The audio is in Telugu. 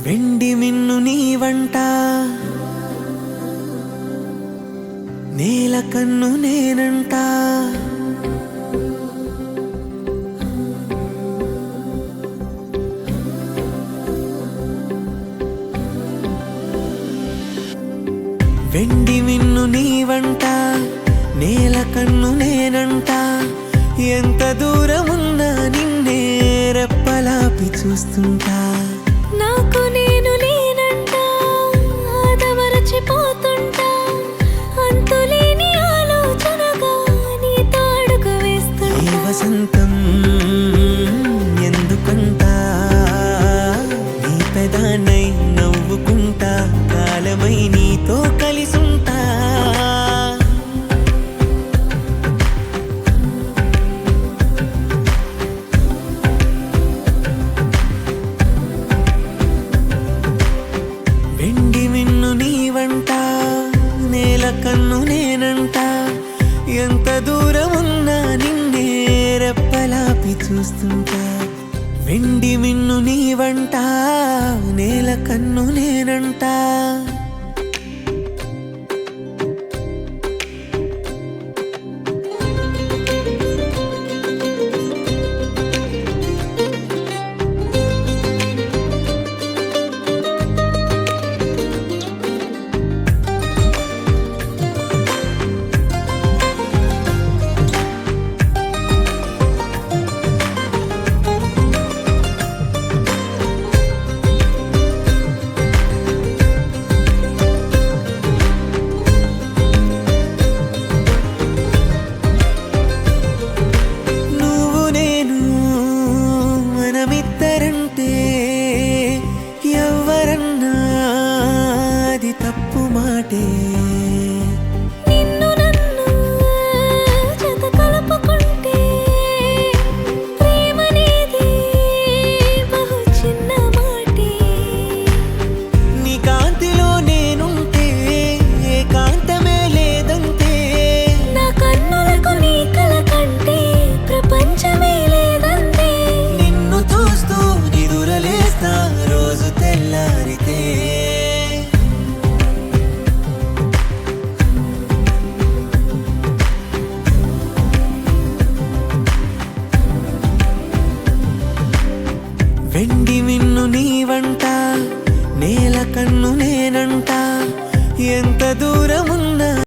వెండి మిన్ను నీ వంట, నేల కన్ను నేనంట. వెండి మిన్ను నీ వంట, నేల కన్ను నేనంట. ఎంత దూరమున్నా నిన్నే రెప్పలాపి చూస్తుంటా. నాకు నేను నేనంట, ఆదమరచిపోతుంటా. అంతులేని ఆలోచనగా నీతో అడుగు వేస్తుంటా. ఈ వసంతం ఎందుకంట, నీ పెదానై నవ్వుకుంటా. కాలమై నీతో కలిసుంటా. వెండి మిన్ను నీ వంట, నేల కన్ను నేనంట. ఎంత దూరమున్నా నిన్నే రెప్పలాపి చూస్తుంటా. వెండి మిన్ను నీ వంట, నేల కన్ను నేనంట. ఎవరన్నా అది తప్పు మాటే. నిన్ను నన్ను జత కలుపుకుంటే ప్రేమనేది బహు చిన్న మాటే. నీ కాంతిలో నేనుంటే ఏకాంతమే లేదంతే. నా కన్నులకు నీ కల కంటే ప్రపంచమే లేదంతే. నిన్ను చూస్తూ నిదురలేస్తా రోజు తెల్లారితే. వెండి మిన్ను నీ వంట, నేల కన్ను నేనంట. ఎంత దూరము